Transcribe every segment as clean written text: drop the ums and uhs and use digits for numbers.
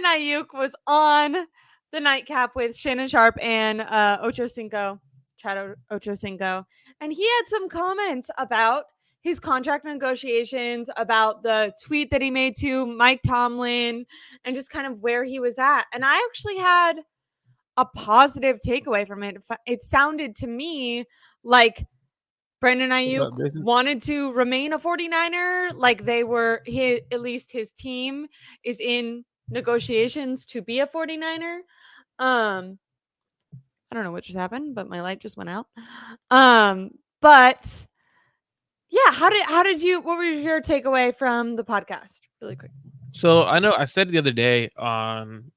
Brandon Aiyuk was on the nightcap with Shannon Sharp and Ocho Cinco, Chad Ocho Cinco, and he had some comments about his contract negotiations, about the tweet that he made to Mike Tomlin, and just kind of where he was at. And I actually had a positive takeaway from it. It sounded to me like Brandon Aiyuk wanted to remain a 49er, like they were, at least his team is in negotiations to be a 49er. I don't know what just happened, but my light just went out. But yeah, how did you, what was your takeaway from the podcast? Really quick. So I know I said the other day on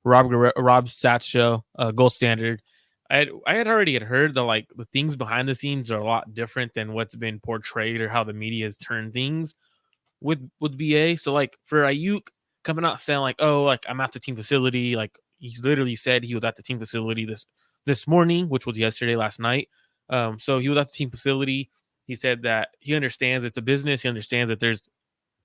Rob's Stats show, Gold Standard, I had already heard that like the things behind the scenes are a lot different than what's been portrayed or how the media has turned things with BA. So like for Ayuk coming out saying like, oh, like I'm at the team facility, like he's literally said he was at the team facility this morning, which was last night. So he was at the team facility. He said that he understands it's a business. He understands that there's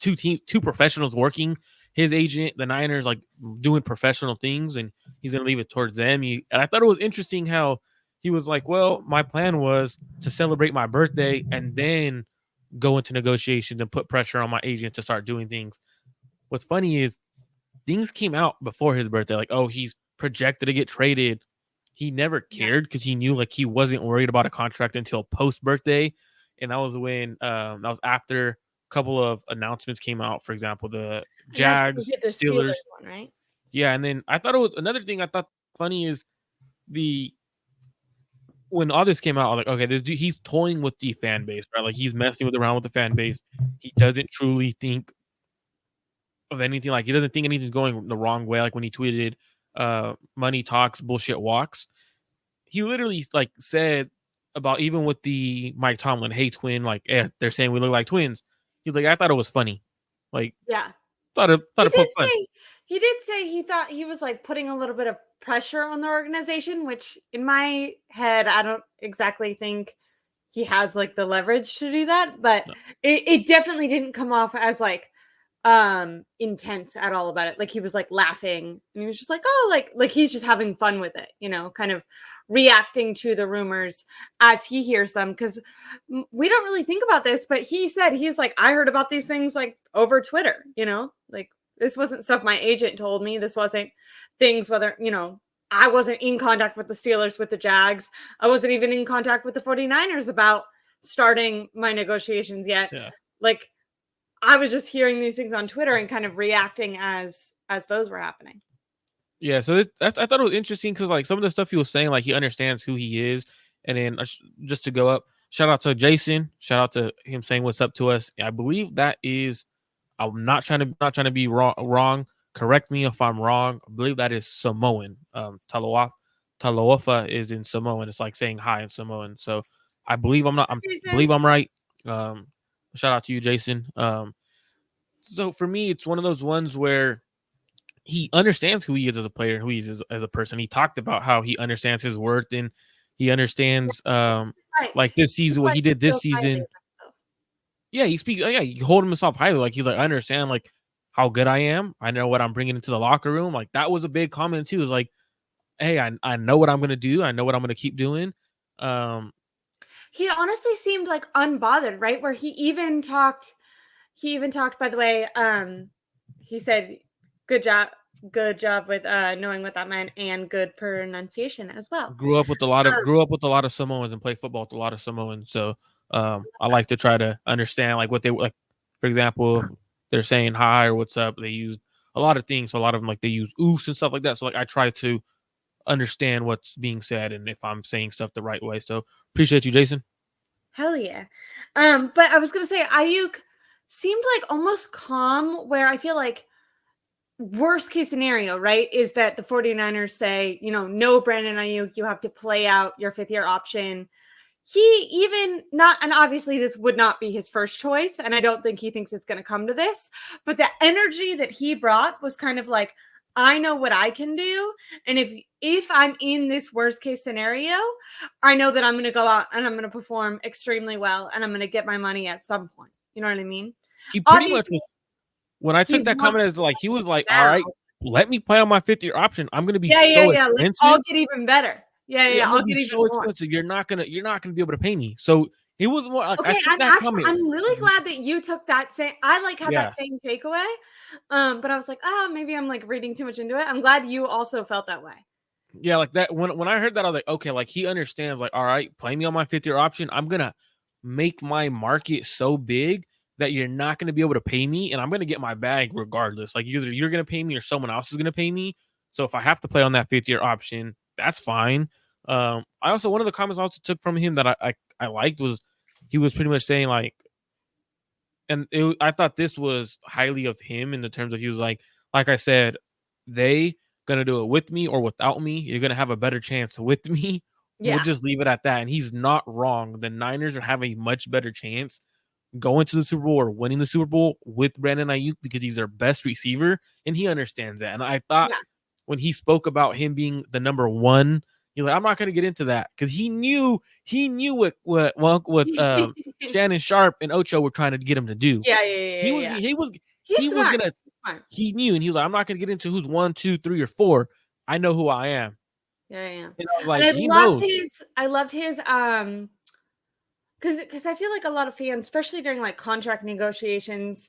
two professionals working. His agent, the Niners, like doing professional things, and he's gonna leave it towards them. And I thought it was interesting how he was like, "Well, my plan was to celebrate my birthday and then go into negotiations and put pressure on my agent to start doing things." What's funny is things came out before his birthday, like, "Oh, he's projected to get traded." He never cared because he knew like he wasn't worried about a contract until post birthday, and that was when that was after couple of announcements came out. For example, the Jags, the Steelers one, right? Yeah, and then I thought it was another thing I thought funny is when all this came out, I'm like, okay, this dude, he's toying with the fan base, right? Like he's messing around with the fan base. He doesn't truly think of anything. Like he doesn't think anything's going the wrong way. Like when he tweeted, "Money talks, bullshit walks." He literally like said about even with the Mike Tomlin, "Hey twin," like they're saying we look like twins. He's like, I thought it was funny. Like, yeah, thought it poked fun. He did say he thought he was like putting a little bit of pressure on the organization, which in my head, I don't exactly think he has like the leverage to do that, but no. It definitely didn't come off as like intense at all about it. Like he was like laughing and he was just like, oh, like he's just having fun with it, you know, kind of reacting to the rumors as he hears them. Cause we don't really think about this, but he said, he's like, I heard about these things like over Twitter, you know, like this wasn't stuff my agent told me. This wasn't things, whether, you know, I wasn't in contact with the Steelers, with the Jags. I wasn't even in contact with the 49ers about starting my negotiations yet. Yeah. Like, I was just hearing these things on Twitter and kind of reacting as those were happening. Yeah, so I thought it was interesting because like some of the stuff he was saying, like he understands who he is, and then just to go up, shout out to Jason, shout out to him saying what's up to us. I believe that is, I'm not trying to be wrong. Correct me if I'm wrong. I believe that is Samoan. Talofa is in Samoan. It's like saying hi in Samoan. So I believe I'm right. Shout out to you, Jason. So for me, it's one of those ones where he understands who he is as a player, who he is as a person. He talked about how he understands his worth and he understands like this season, what he did this season. Yeah, he speaks. Yeah, he hold himself highly. Like he's like, I understand like how good I am. I know what I'm bringing into the locker room. Like that was a big comment too. Is like, hey, I know what I'm gonna do. I know what I'm gonna keep doing. He honestly seemed like unbothered, right? Where he even talked, by the way, he said, good job with knowing what that meant and good pronunciation as well. Grew up with a lot of Samoans and played football with a lot of Samoans. So I like to try to understand like what they like. For example, if they're saying hi or what's up, they use a lot of things. So a lot of them like they use oos and stuff like that. So like I try to understand what's being said and if I'm saying stuff the right way. So appreciate you, Jason. Hell yeah. But I was gonna say Ayuk seemed like almost calm, where I feel like worst case scenario, right, is that the 49ers say, you know, no, Brandon Ayuk, you have to play out your 5th year option. He even not, and obviously this would not be his first choice, and I don't think he thinks it's going to come to this, but the energy that he brought was kind of like, I know what I can do, and if I'm in this worst case scenario, I know that I'm going to go out and I'm going to perform extremely well, and I'm going to get my money at some point. You know what I mean? He pretty much was. when I he took that wants comment as like he was like, all now. right, let me play on my 5th year option. I'm gonna be Yeah, so like, I'll expensive. get even better. Yeah, I'm I'll gonna be get even so more. expensive. You're not gonna be able to pay me. So it was more like I Okay, think that comment. I'm really glad that you took that same I, like, had Yeah, that same takeaway, but I was like, "Oh, maybe I'm, like, reading too much into it." I'm glad you also felt that way. yeah, like that. When I heard that, I was like, okay, like he understands. Like, all right, play me on my 5th year option. I'm gonna make my market so big that you're not gonna be able to pay me, and I'm gonna get my bag regardless. Like either you're gonna pay me or someone else is gonna pay me. So if I have to play on that 5th year option, that's fine. I also one of the comments I also took from him that I liked was he was pretty much saying like, and I thought this was highly of him in the terms of he was like I said, they gonna do it with me or without me. You're gonna have a better chance with me. We'll Yeah. just leave it at that. And he's not wrong. The Niners are having a much better chance going to the Super Bowl or winning the Super Bowl with Brandon Ayuk because he's their best receiver, and he understands that. And I thought Yeah. when he spoke about him being the number one, he's like, I'm not gonna get into that because he knew what Shannon Sharp and Ocho were trying to get him to do. He was Yeah. he was He's he was smart. gonna He's smart. he knew and he was like, I'm not gonna get into who's 1, 2, 3, or 4. I know who I am. Yeah. And I was And like, he knows. I loved his, because I feel like a lot of fans, especially during, like, contract negotiations,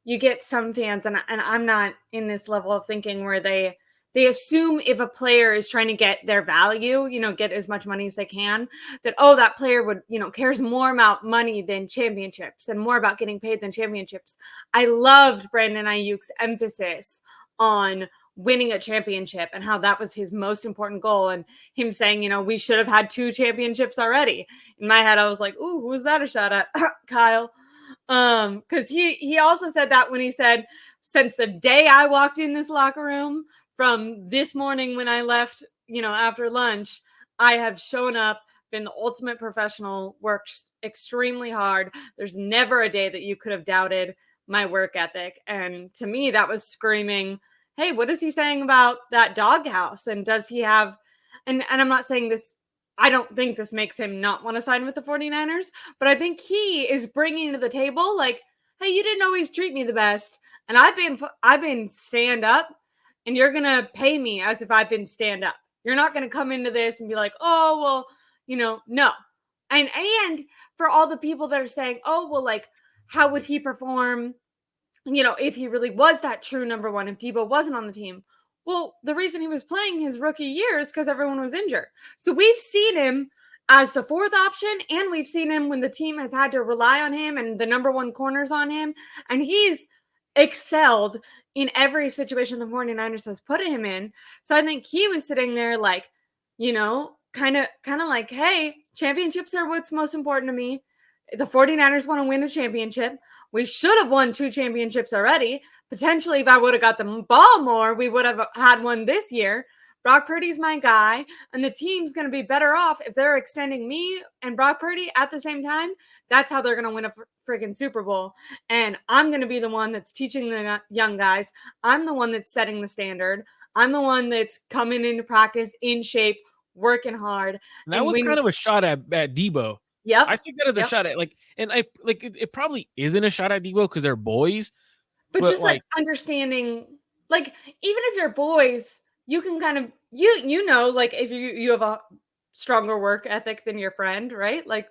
you get some fans, and I'm not in this level of thinking where they assume if a player is trying to get their value, get as much money as they can, that, oh, that player would, cares more about money than championships and more about getting paid than championships. I loved Brandon Ayuk's emphasis on winning a championship and how that was his most important goal, and him saying, we should have had 2 championships already. In my head, I was like, "Ooh, who was that a shot at?" Kyle. Because he also said that when he said, "Since the day I walked in this locker room, from this morning when I left, after lunch, I have shown up, been the ultimate professional, worked extremely hard. There's never a day that you could have doubted my work ethic." And to me, that was screaming, "Hey, what is he saying about that doghouse? And does he have?" And I'm not saying this. I don't think this makes him not want to sign with the 49ers, but I think he is bringing to the table like, "Hey, you didn't always treat me the best, and I've been stand up, and you're gonna pay me as if I've been stand up. You're not gonna come into this and be like, oh well, no." And for all the people that are saying, "Oh well, like, how would he perform if he really was that true number one, if Debo wasn't on the team?" Well, the reason he was playing his rookie year is because everyone was injured. So we've seen him as the 4th option, and we've seen him when the team has had to rely on him and the number one corners on him. And he's excelled in every situation the 49ers has put him in. So I think he was sitting there like, kind of like, "Hey, championships are what's most important to me. The 49ers want to win a championship. We should have won 2 championships already. Potentially, if I would have got the ball more, we would have had one this year. Brock Purdy's my guy, and the team's going to be better off if they're extending me and Brock Purdy at the same time. That's how they're going to win a freaking Super Bowl. And I'm going to be the one that's teaching the young guys. I'm the one that's setting the standard. I'm the one that's coming into practice in shape, working hard, And that and was when." kind of a shot at Debo. Yep. I took that as a Yep. shot at like, and I like it probably isn't a shot at Debo because they're boys, But but just like like, understanding, like, even if you're boys, you can kind of like if you have a stronger work ethic than your friend, right? Like,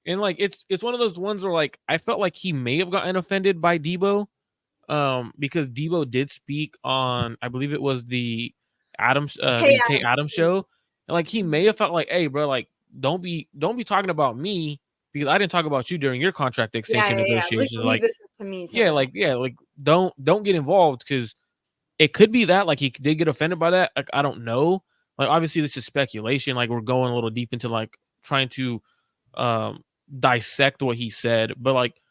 and like it's one of those ones where like I felt like he may have gotten offended by Debo, because Debo did speak on, I believe it was Kay the Kay Adams. Adams show, and like he may have felt like, hey, bro, like don't be talking about me because I didn't talk about you during your contract extension Yeah. Like, negotiations. leave Like, this up to me type of thing. yeah, like don't get involved because it could be that like he did get offended by that. Like I don't know. Like obviously this is speculation. Like we're going a little deep into like trying to um dissect what he said, but like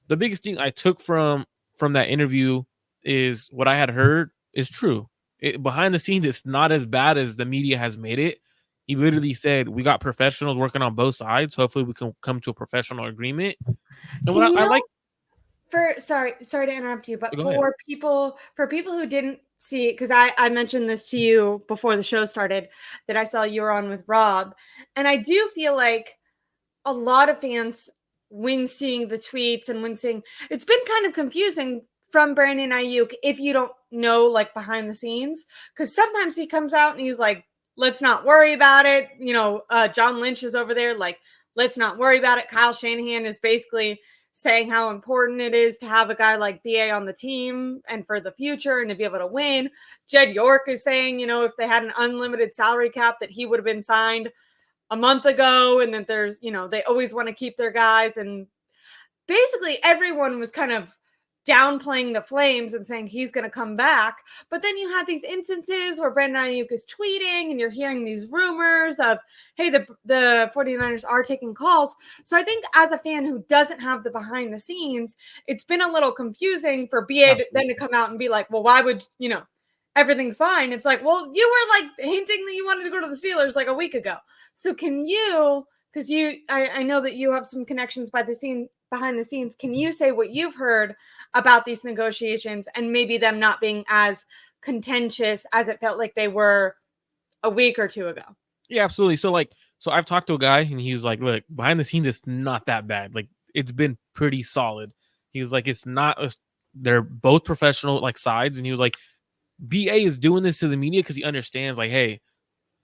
the biggest thing I took from that interview is what I had heard is true. Behind the scenes, it's not as bad as the media has made it. He literally said, "We got professionals working on both sides. Hopefully, we can come to a professional agreement." And Can what I you like, for sorry to interrupt you, but go ahead. for people who didn't see, because I mentioned this to you before the show started, that I saw you were on with Rob, and I do feel like a lot of fans, when seeing the tweets and when seeing, it's been kind of confusing from Brandon Ayuk if you don't know like behind the scenes, because sometimes he comes out and he's like, let's not worry about it. John Lynch is over there like, let's not worry about it. Kyle Shanahan is basically saying how important it is to have a guy like BA on the team and for the future and to be able to win. Jed York is saying, if they had an unlimited salary cap that he would have been signed a month ago, and that there's, they always want to keep their guys. And basically everyone was kind of downplaying the Flames and saying he's going to come back. But then you had these instances where Brandon Ayuk is tweeting and you're hearing these rumors of, hey, the 49ers are taking calls. So I think as a fan who doesn't have the behind the scenes, it's been a little confusing for BA then to come out and be like, well, why would, everything's fine. It's like, well, you were like hinting that you wanted to go to the Steelers like a week ago. So can you, because I know that you have some connections behind the scenes, can you say what you've heard about these negotiations and maybe them not being as contentious as it felt like they were a week or two ago? Yeah, absolutely. So I've talked to a guy and he's like, look, behind the scenes, it's not that bad. Like, it's been pretty solid. He was like, it's not, they're both professional like sides. And he was like, BA is doing this to the media because he understands like, hey,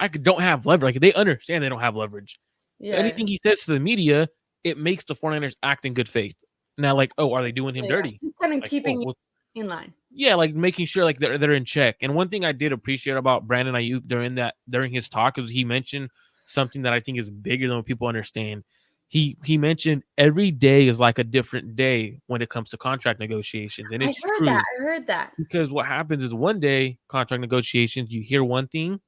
I don't have leverage. Like, they understand they don't have leverage. Yeah. So anything he says to the media, it makes the 49ers act in good faith. Now, like, oh, are they doing him dirty? He's kind of like, keeping you in line. Yeah, like making sure like they're in check. And one thing I did appreciate about Brandon Ayuk during his talk is he mentioned something that I think is bigger than what people understand. He mentioned every day is like a different day when it comes to contract negotiations. And it's true. I heard that. Because what happens is one day, contract negotiations, you hear one thing,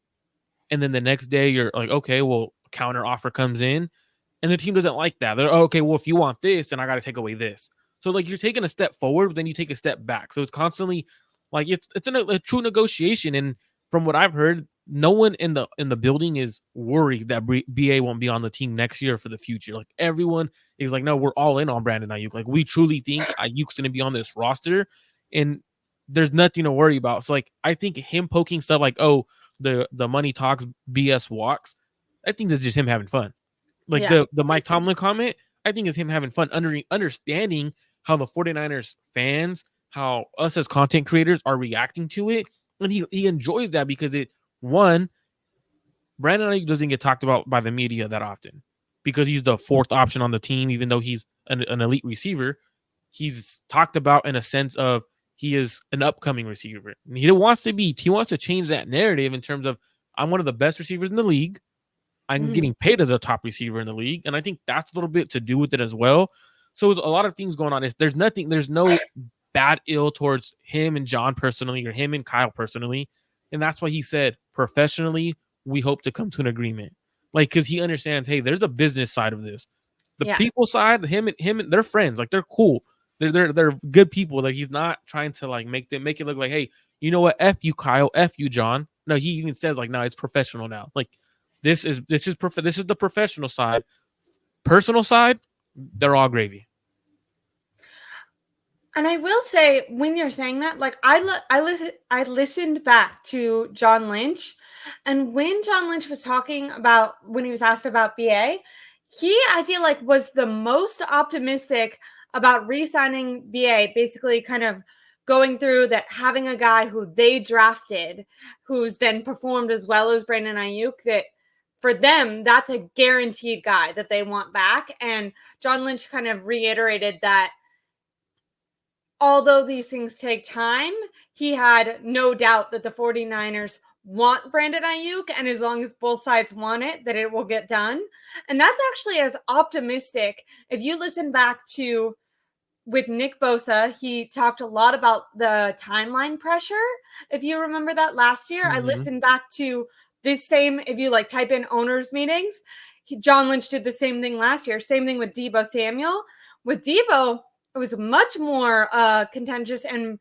and then the next day you're like, okay, well, counter offer comes in. And the team doesn't like that. They're okay, well, if you want this, then I got to take away this. So like you're taking a step forward, but then you take a step back. So it's constantly like it's a true negotiation. And from what I've heard, no one in the building is worried that BA won't be on the team next year for the future. Like everyone is like, no, we're all in on Brandon Ayuk. Like we truly think Ayuk's going to be on this roster, and there's nothing to worry about. So like I think him poking stuff like, oh, the money talks, BS walks. I think that's just him having fun. Like the Mike Tomlin comment, I think is him having fun, understanding how the 49ers fans, how us as content creators are reacting to it. And he enjoys that because Brandon Ayuk doesn't get talked about by the media that often because he's the fourth option on the team, even though he's an elite receiver. He's talked about in a sense of he is an upcoming receiver. And he wants to change that narrative in terms of I'm one of the best receivers in the league. I'm getting paid as a top receiver in the league. And I think that's a little bit to do with it as well. So there's a lot of things going on. There's no bad ill towards him and John personally or him and Kyle personally. And that's why he said, professionally, we hope to come to an agreement. Like, because he understands, hey, there's a business side of this. The people side, him and they're friends. Like, they're cool. They're good people. Like, he's not trying to like make it look like, hey, you know what? F you, Kyle. F you, John. No, he even says like, no, it's professional now. Like, this is the professional side. Personal side, they're all gravy. And I will say, when you're saying that, like I listened back to John Lynch, and when John Lynch was talking about when he was asked about BA, I feel like was the most optimistic about re-signing BA, basically kind of going through that, having a guy who they drafted, who's then performed as well as Brandon Ayuk, that for them, that's a guaranteed guy that they want back. And John Lynch kind of reiterated that although these things take time, he had no doubt that the 49ers want Brandon Ayuk, and as long as both sides want it, that it will get done. And that's actually as optimistic. If you listen back to with Nick Bosa, he talked a lot about the timeline pressure. If you remember that last year, I listened back to this same, if you like type in owners meetings, John Lynch did the same thing last year. Same thing with Deebo Samuel. With Deebo, it was much more contentious. And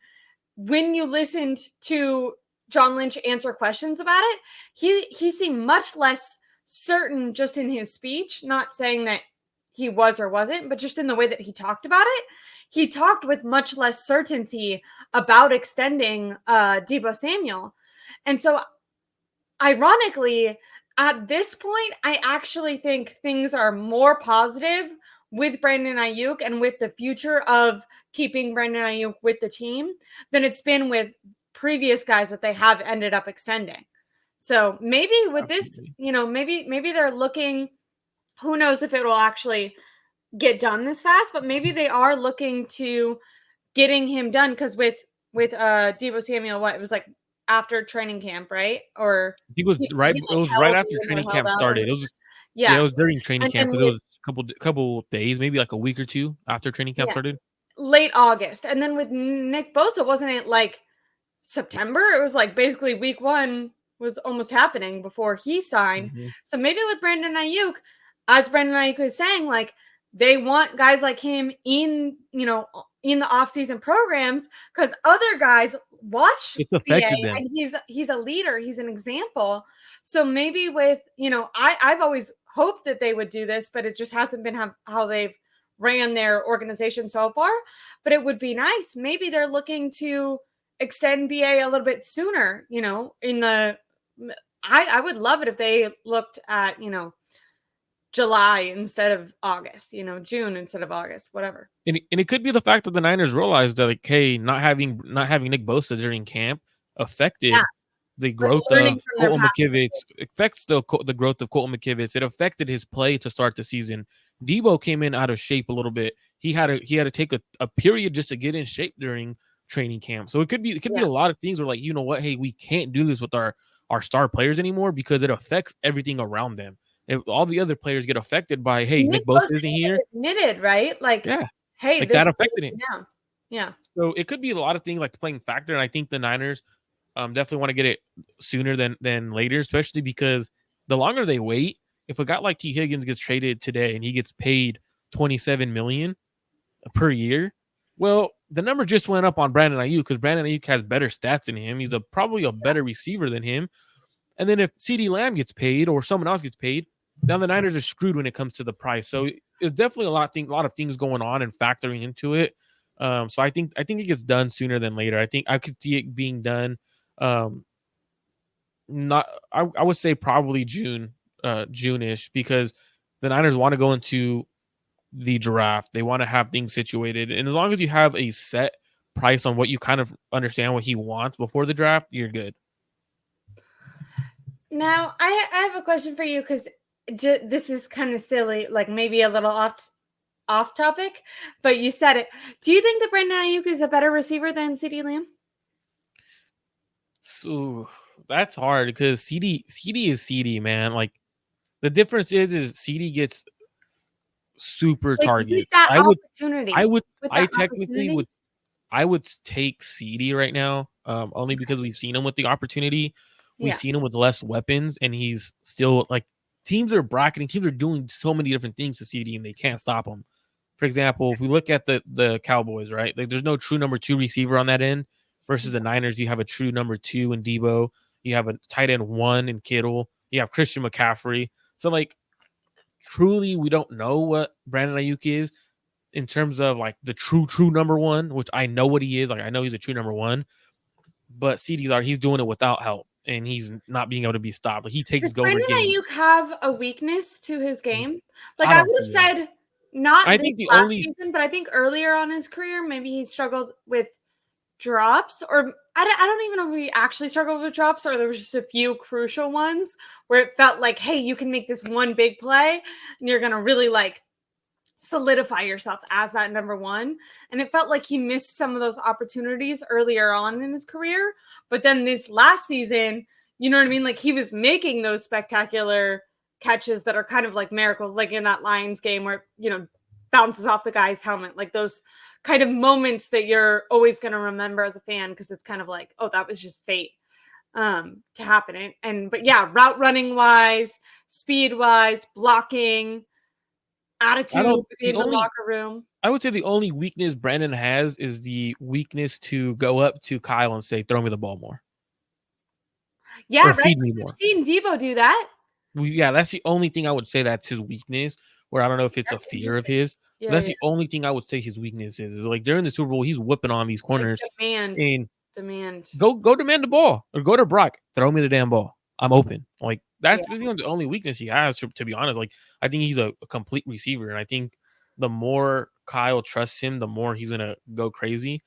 when you listened to John Lynch answer questions about it, he seemed much less certain just in his speech, not saying that he was or wasn't, but just in the way that he talked about it. He talked with much less certainty about extending Deebo Samuel. And so ironically, at this point, I actually think things are more positive with Brandon Ayuk and with the future of keeping Brandon Ayuk with the team than it's been with previous guys that they have ended up extending. So maybe with this, maybe they're looking, who knows if it will actually get done this fast, but maybe they are looking to getting him done, because with Deebo Samuel, it was like after training camp, right? Or he was right. It was right after training camp started. It was it was during training and camp because it was couple days, maybe like a week or two after training camp started. Late August. And then with Nick Bosa, wasn't it like September? It was like basically week 1 was almost happening before he signed. So maybe with Brandon Ayuk, as Brandon Ayuk is saying, like they want guys like him in the offseason programs, because other guys watch BA, and he's a leader, he's an example. So maybe with I've always hoped that they would do this, but it just hasn't been how they've ran their organization so far. But it would be nice. Maybe they're looking to extend BA a little bit sooner, I would love it if they looked at, July instead of August, June instead of August, whatever. And it could be the fact that the Niners realized that, like, hey, not having Nick Bosa during camp affected the growth of Colton McKivitz. Affects the growth of Colton McKivitz. It affected his play to start the season. Deebo came in out of shape a little bit. He had to take a period just to get in shape during training camp. So it could be a lot of things where, like, you know what, hey, we can't do this with our star players anymore because it affects everything around them. If all the other players get affected by, hey, Nick Bosa isn't here, admitted, right? Like, hey, like that affected him. Yeah. So it could be a lot of things like playing factor, and I think the Niners definitely want to get it sooner than later, especially because the longer they wait, if a guy like T. Higgins gets traded today and he gets paid $27 million per year, well, the number just went up on Brandon Aiyuk because Brandon Aiyuk has better stats than him. He's probably a better receiver than him. And then if CeeDee Lamb gets paid or someone else gets paid, now the Niners are screwed when it comes to the price. So there's definitely a lot of things going on and factoring into it. So I think it gets done sooner than later. I think I could see it being done. I would say probably June-ish, because the Niners want to go into the draft. They want to have things situated, and as long as you have a set price on what you kind of understand what he wants before the draft, you're good. Now, I have a question for you, because this is kind of silly, like maybe a little off topic, but you said it. Do you think that Brandon Aiyuk is a better receiver than CeeDee Lamb? So that's hard because CD is CD, man. Like the difference is CeeDee gets super targets. I would take CeeDee right now, only because we've seen him with the opportunity. We've seen him with less weapons, and he's still, like, teams are doing so many different things to CeeDee, and they can't stop him. For example, if we look at the Cowboys, right? Like, there's no true number 2 receiver on that end. Versus the Niners, you have a true number 2 in Deebo. You have a tight end 1 in Kittle. You have Christian McCaffrey. So, like, truly, we don't know what Brandon Ayuk is in terms of, like, the true number 1, which I know what he is. Like, I know he's a true number 1. But he's doing it without help, and he's not being able to be stopped. Like, he takes go over games. Does Brandon Ayuk have a weakness to his game? Like, I would have said not last season, but I think earlier on in his career, maybe he struggled with drops, or I don't even know if we actually struggled with drops, or there was just a few crucial ones where it felt like, hey, you can make this one big play and you're going to really, like, solidify yourself as that number 1. And it felt like he missed some of those opportunities earlier on in his career. But then this last season, you know what I mean? Like, he was making those spectacular catches that are kind of like miracles, like in that Lions game where, bounces off the guy's helmet, like those kind of moments that you're always going to remember as a fan, because it's kind of like, oh, that was just fate to happen. But yeah, route running wise, speed wise, blocking, attitude in the locker room. I would say the only weakness Brandon has is the weakness to go up to Kyle and say, throw me the ball more. Yeah, right. Feed me more. We've seen Deebo do that. Yeah, that's the only thing I would say that's his weakness, where I don't know if it's a fear of his. Yeah, that's the only thing I would say his weakness is like during the Super Bowl, he's whipping on these corners. Demand. Go demand the ball, or go to Brock. Throw me the damn ball. I'm open. Like, that's the only weakness he has, to be honest. Like, I think he's a complete receiver, and I think the more Kyle trusts him, the more he's gonna go crazy.